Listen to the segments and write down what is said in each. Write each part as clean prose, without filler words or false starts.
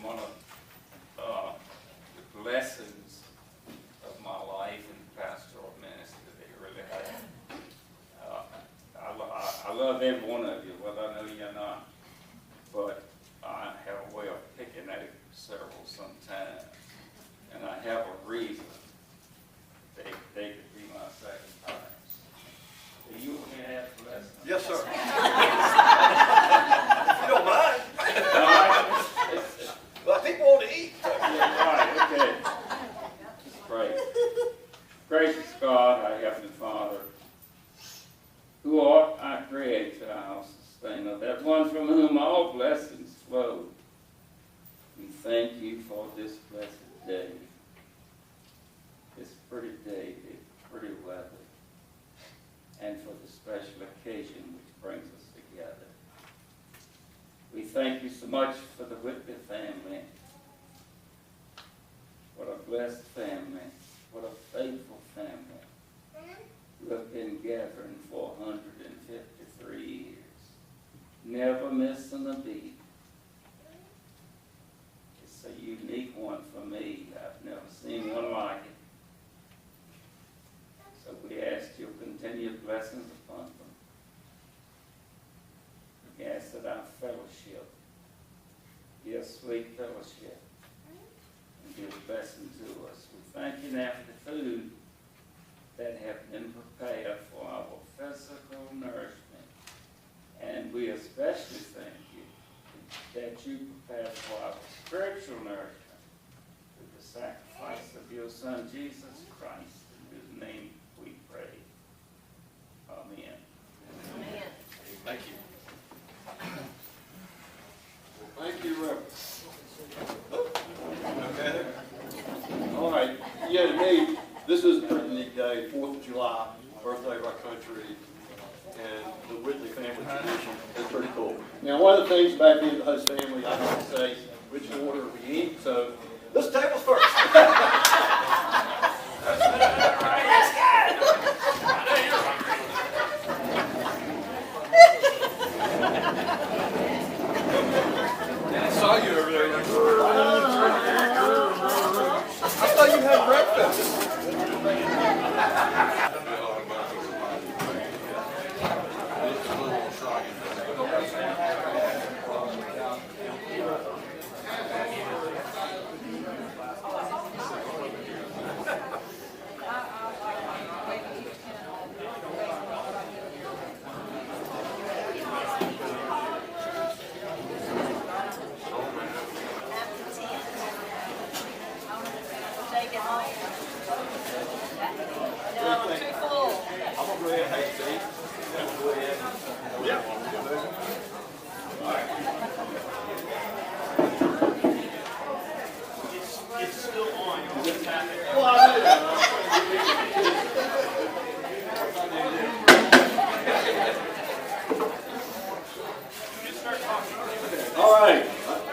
one of the blessings of my life in pastoral ministry. They really have. I love every one of you, whether I know you're not, but I have a way of picking out several sometimes, and I have a reason. They could be my second times. Do you want me to have a lesson? Yes, sir. If you don't mind. All right. Well, people want to eat. Yeah, right, okay. Let's pray. Gracious God, our Heavenly Father, who art our Creator, our Sustainer, that one from whom all blessings flow, we thank you for this blessed day. This pretty day, this pretty weather, and for the special occasion which brings us together. We thank you so much for the Whitley family. What a blessed family. What a faithful family. We have been gathering for 153 years. Never missing a beat. It's a unique one for me. I've never seen one like it. So we ask your continued blessings upon them. We ask that our fellowship be a sweet fellowship and be a blessing to us. We thank you now for the food that have been prepared for our physical nourishment. And we especially thank you that you prepared for our spiritual nourishment through the sacrifice of your Son, Jesus Christ, in whose name we pray. Amen. Amen. Thank you. Well, thank you, Reverend. Okay. All right. Yeah, to me, this is a pretty neat day, 4th of July, birthday of our country, and the Whitley family tradition is pretty cool. Now, one of the things about being the host family, I have to say which order we eat, so this table's first. I saw you over there. I thought you had breakfast. All right,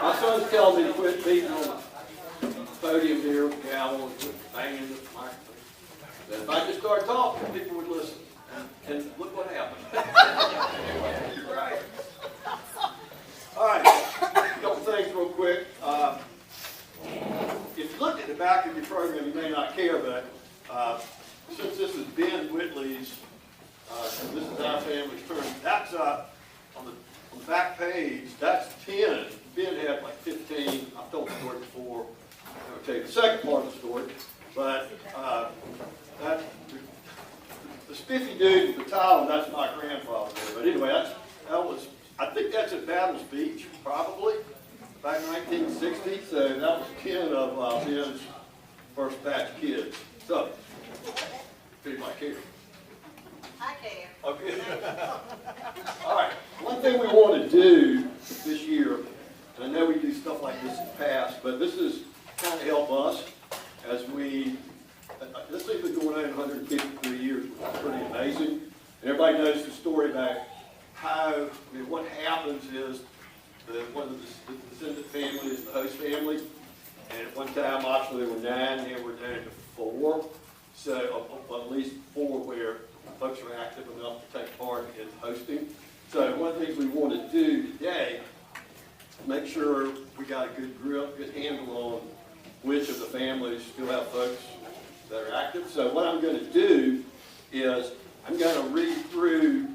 my son's telling me to quit beating on the podium here with gavels, banging the microphone. That if I just started talking, people would listen. And look what happened. You're right. All right, a couple things real quick. If you look at the back of your program, you may not care, but since this is Ben Whitley's, and this is our family's turn, that's on the back page, that's 10. Ben had like 15. I've told the story before. I'm going to tell you the second part of the story. But that the spiffy dude with the towel, that's my grandfather there. But anyway, that was, I think that's at Battles Beach, probably, back in 1960. So that was 10 of Ben's first batch kids. So, pretty much here. I can. Okay. All right. One thing we want to do this year, and I know we do stuff like this in the past, but this is kind of help us as we, this thing's been going on 153 years, which is pretty amazing. And everybody knows the story about how, what happens is one of the descendant family is the host family. And at one time, actually, there were 9, and we're down to 4. So, at least 4 where folks are active enough to take part in hosting. So one of the things we want to do today make sure we got a good grip, good handle on which of the families still have folks that are active. So what I'm going to do is I'm going to read through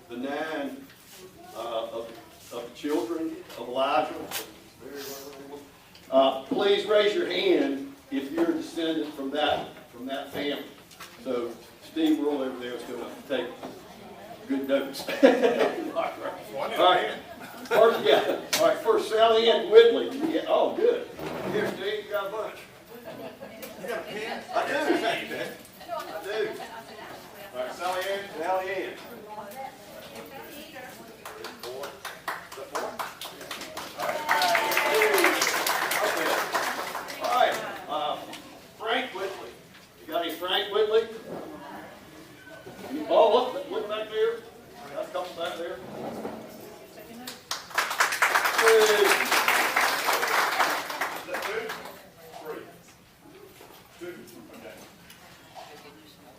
the 9 of the children of Eliza. Please raise your hand if you're a descendant from that family. So Steve Roll over there is going to take good notes. All right. First, yeah. All right. First, Sally Ann Whitley. Yeah. Oh, good. Here, Steve, you got a bunch. You got a pen? I do. Thank you, man. I do. All right, Sally Ann. Sally Ann. Frank Whitley. You got any Frank Whitley? Oh, look back there. Got a couple back there.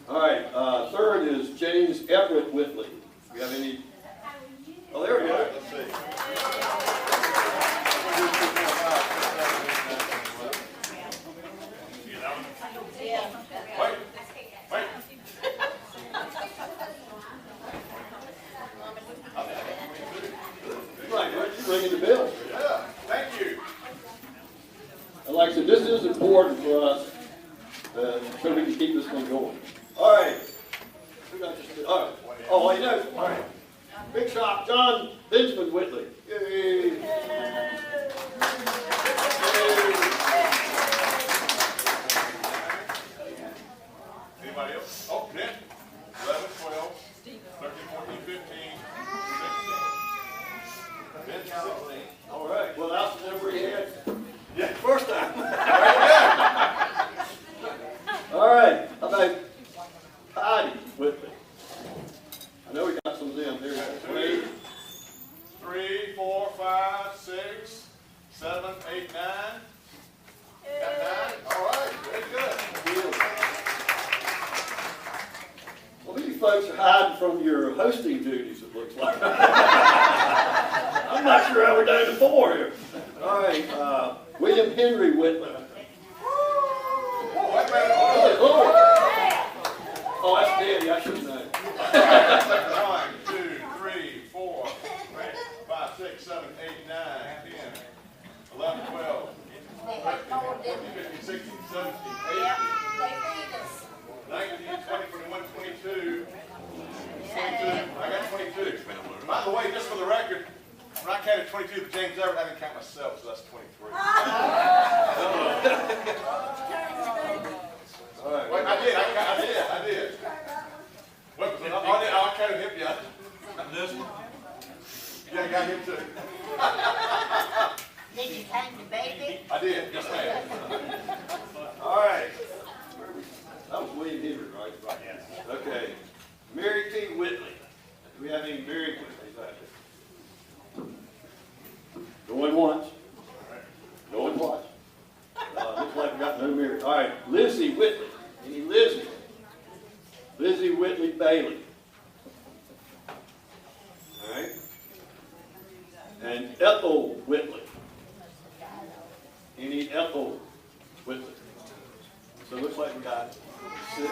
All right, third is James Everette Whitley. Do we have any? Oh, there we go. Let's see. Wait. Right, you're ringing the bell. Yeah, thank you. And like I said, this is important for us so we can keep this thing going. All right. Oh, you know, all right. Big shot, John Benjamin Whitley. Yay. Anybody else? Oh, 10, 11, 12, 13, 14, 15, 16. All right. Well, that's the number he had. Yeah, first time. All right. How about Patty Whitley? I know we got some of them. There's 2, 3, 4, 5, 6, 7, 8, 9. Got 9? All right. Very good. Well, these folks are hiding from your hosting duties, it looks like. I'm not sure how we're down to 4 here. All right. William Henry Whitley. Oh, that's Daddy. I should have known. 1, 2, 3, 4, 5, 6, 7, 8, 9, 10, 11, 12, 13, 14, 15, 16, 17, 18, 19, 20, 21, 22, 22. I got 22. By the way, just for the record, when I counted 22 for James Everett, I didn't count myself, so that's 23. All right. Wait, I did. Wait, I counted him yet. This one? Yeah, I got him too. Did you count the baby? I did, yes ma'am. All right. That was William Henry, right? Right, yes. Okay. Mary T. Whitley. Do we have any Mary Whitleys out there? Going once. Going twice. Looks like we got no Mary. All right. Lizzie Whitley. Any Lizzie? Lizzie Whitley Bailey. All right. And Ethel Whitley. Any Ethel Whitley? So it looks like we got 6.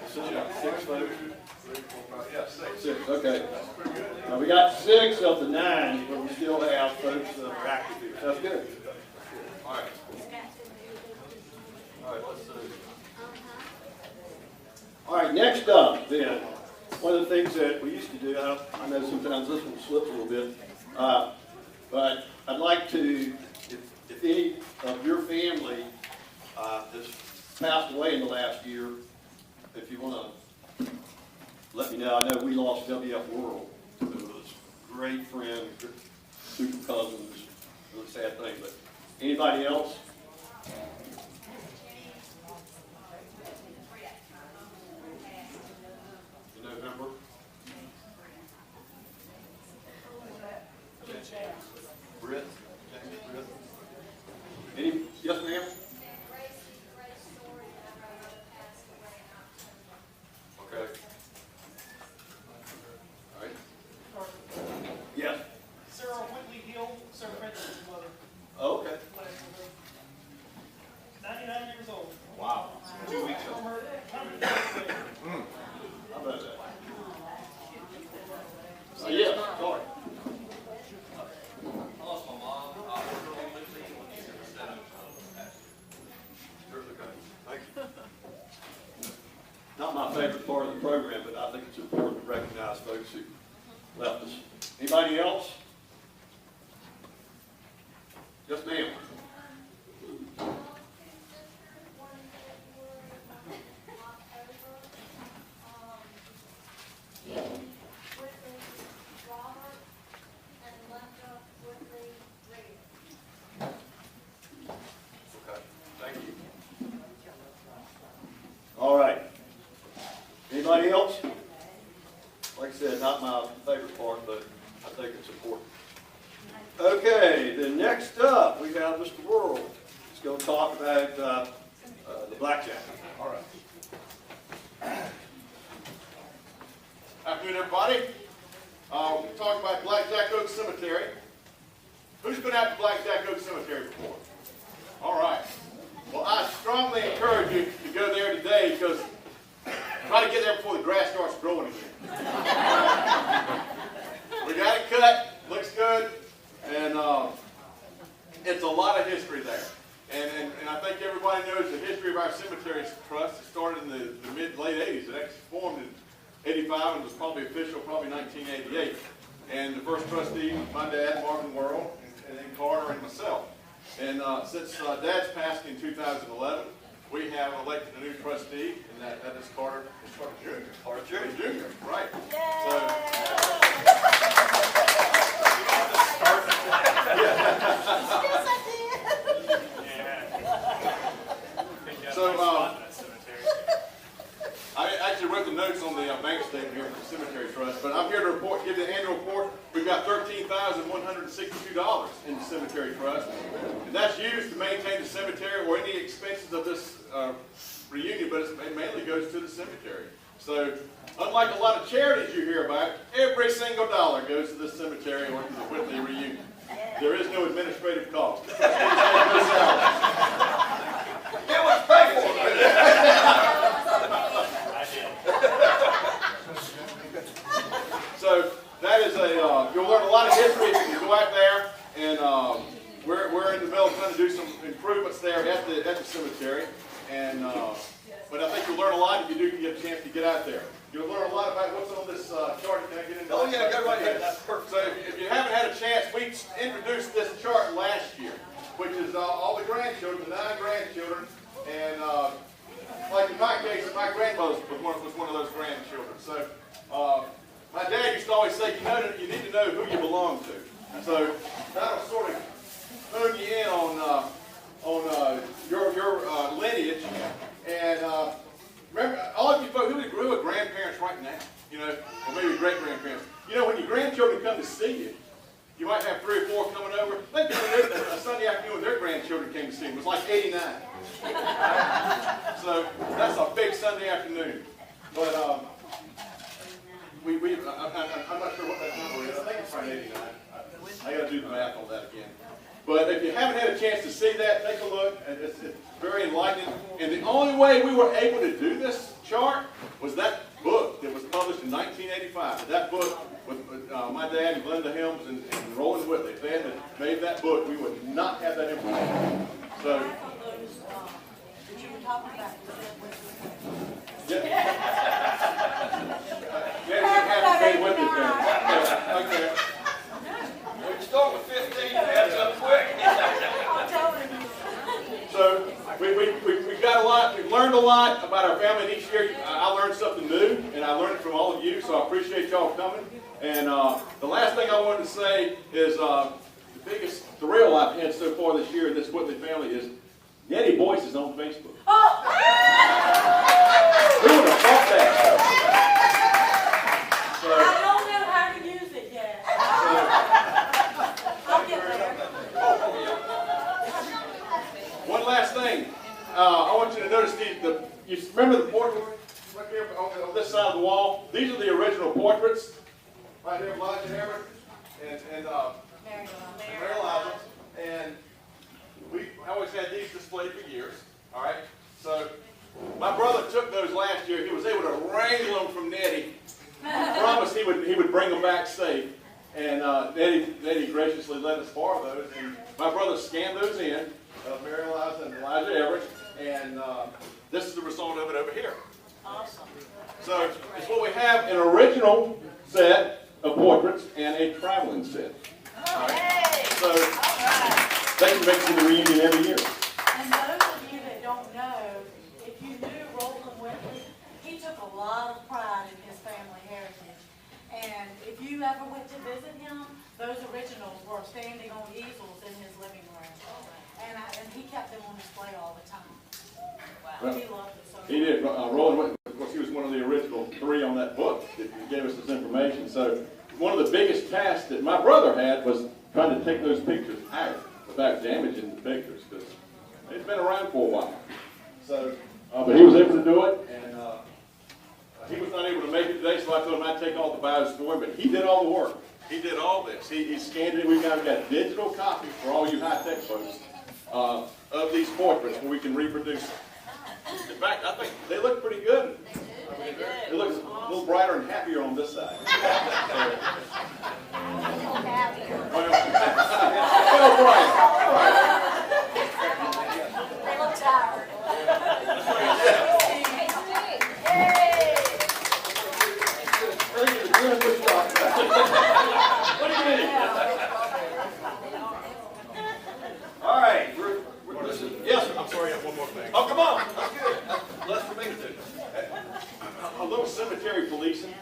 So we got 6 folks. 3, 4, 5. Yeah, 6. 6. Okay. Now we got 6 of the 9, but we still have folks that are active here. That's good. All right. All right. Let's see. All right. Next up, then, one of the things that we used to do. I know sometimes this one slips a little bit, but I'd like to, if any of your family has passed away in the last year, if you want to let me know. I know we lost W.F. Worrell, who was a great friend, super cousins, really sad thing. But anybody else? In November? Britt? Any? Yes, ma'am? Okay. All right. Yes. Sarah Whitley Hill, Anybody else? Yes, ma'am. All right. Anybody else? Like I said, not my favorite part, but I think it's important. Okay, then next up, we have Mr. Worrell. He's going to talk about the Blackjack. All right. Afternoon, everybody. We're talking about Blackjack Oak Cemetery. Who's been out to Blackjack Oak Cemetery before? All right. Well, I strongly encourage you to go there today because try to get there before the grass starts growing again. We got it cut, looks good, and it's a lot of history there. And I think everybody knows the history of our cemetery trust. It started in the late 80s. It actually formed in 85 and was probably official probably 1988. And the first trustee was my dad, Marvin Worrell, and then Carter and myself. And since Dad's passed in 2011, we have elected a new trustee, and that is Carter. It's Carter Jr. Carter Jr. Right. I actually wrote the notes on the bank statement here for the Cemetery Trust, but I'm here to give the annual report. We've got $13,162 in the Cemetery Trust, and that's used to maintain the cemetery or any expenses of this reunion, but it mainly goes to the cemetery. So, unlike a lot of charities you hear about, every single dollar goes to the cemetery or to the Whitley reunion. There is no administrative cost. Get what's paid for. So that is you'll learn a lot of history if you go out there, and we're in the middle of trying to do some improvements there at the cemetery, and but I think you'll learn a lot if you do get a chance to get out there. You'll learn a lot about what's on this chart. Can I get into that? Oh yeah, go right ahead. That's perfect. So if you haven't had a chance, we introduced this chart last year, which is all the grandchildren, the 9 grandchildren, and like in my case, my grandmother was one of those grandchildren. So my dad used to always say, you need to know who you belong to. So that'll sort of hone you in on your lineage. And remember, all of you folks who are grandparents right now, or maybe great-grandparents. When your grandchildren come to see you, you might have 3 or 4 coming over. Think of a Sunday afternoon when their grandchildren came to see them. It was like 89. So that's a big Sunday afternoon. But I'm not sure what that number is. I think it's around 89. I got to do the math on that again. But if you haven't had a chance to see that, take a look. It's very enlightening. And the only way we were able to do this chart was that book that was published in 1985. That book with my dad and Glenda Helms and Roland Whitley. If they had made that book, we would not have that information. So, okay. We start with 15, that's up quick. So we've got a lot, we've learned a lot about our family, and each year I learned something new, and I learned it from all of you, so I appreciate y'all coming. And the last thing I wanted to say is the biggest thrill I've had so far this year in this Whitley family is Nettie Boyce is on Facebook. Who would have thought that? So, I don't know how to use it yet. I'll get there. One last thing. I want you to notice you remember the portrait right here on this side of the wall? These are the original portraits. Right here, Eliza and Mary Eliza. And we always had these displayed for years. All right? So my brother took those last year. He was able to wrangle them from Nettie. He promised he would bring them back safe. And Nettie graciously let us borrow those. And my brother scanned those in, Mary Eliza and Eliza Everett. And this is the result of it over here. Awesome. So it's what we have, an original set of portraits and a traveling set. Hey! So All right. they can make it to the reunion every year. And those of you that don't know, if you knew Roland Whitley, he took a lot of pride in his family heritage. And if you ever went to visit him, those originals were standing on easels in his living room. And he kept them on display all the time. Well, He loved it so much. he did. Roland Whitley, of course, he was one of the original 3 on that book that gave us this information. So one of the biggest tasks that my brother had was trying to take those pictures out without damaging the pictures, because they've been around for a while. So, but he was able to do it, and he was not able to make it today, so I told him I'd take all the bows for him, but he did all the work. He did all this. He scanned it. We've got digital copies for all you high-tech folks of these portraits where we can reproduce them. In fact, I think they look pretty good. It looks a little brighter and happier on this side. Well, bright. They look tired. What do you mean? All right, yes, I'm sorry, I have one more thing. oh, come on, that's good. Less for me to do. A little cemetery policing.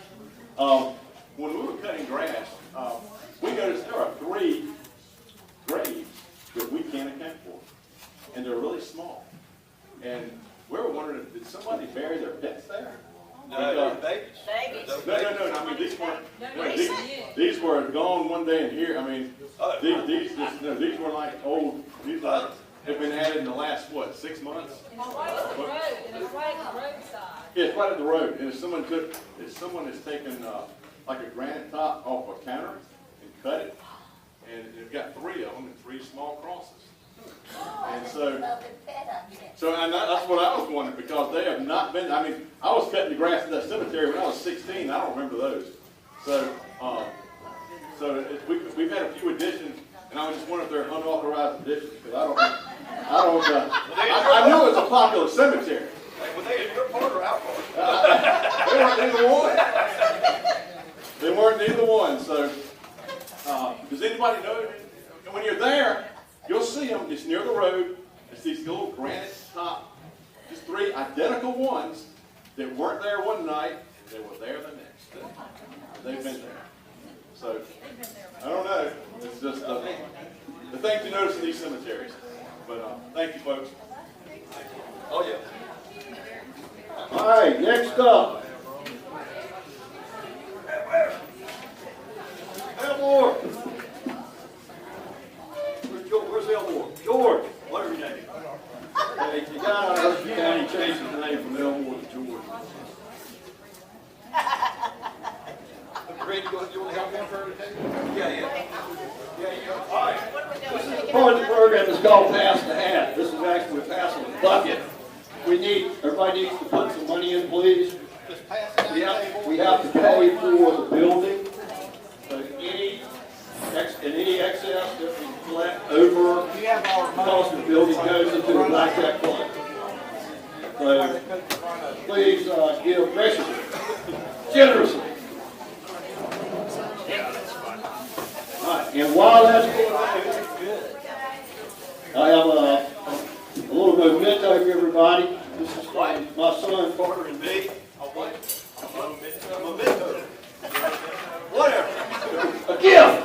When we were cutting grass, we noticed there are 3 graves that we can't account for, and they're really small. And we were wondering, did somebody bury their pets there? No, babies. Babies. No. I mean, these were gone one day in here. I mean, these were like old. These have been added in the last 6 months? Right at the road, and it's right at the roadside. Yeah, it's right at the road. And if someone has taken like a granite top off a counter and cut it, and they've got 3 of them and 3 small crosses. And so that's what I was wondering, because they have not been. I mean, I was cutting the grass at that cemetery when I was 16. I don't remember those. So we've had a few additions, and I was just wondering if they're unauthorized additions, because I knew it was a popular cemetery. Were they in your part or our part? They weren't neither one. They weren't neither one. So does anybody know? And when you're there, you'll see them. It's near the road. It's these little granite top, just 3 identical ones that weren't there one night, and they were there the next day. They've been there. So I don't know. It's just the thing to notice in these cemeteries. But thank you, folks. Oh, yeah. All right, next up. Elmore. Where's Elmore? George. Whatever your name. Hey, the guy out of Hudson County changed his name from Elmore to George. Greg, you want to help him for everything? Yeah. All right. Part of the program is called Pass the Hat. This is actually passing the bucket. Everybody needs to put some money in, please. Just pass it out. We have to pay for the building. So any excess that we collect over the cost of the building goes into the Blackjack fund. So please give graciously, generously. All right, and while that's going on, I have a little memento for everybody. This is my son, Partner and me. Memento. Whatever. a gift.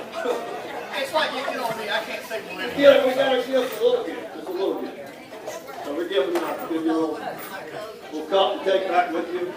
It's like you get on me. I can't say memento. Yeah, we got a gift, a little gift, just a little gift. So we're giving you a little cup to take back with you.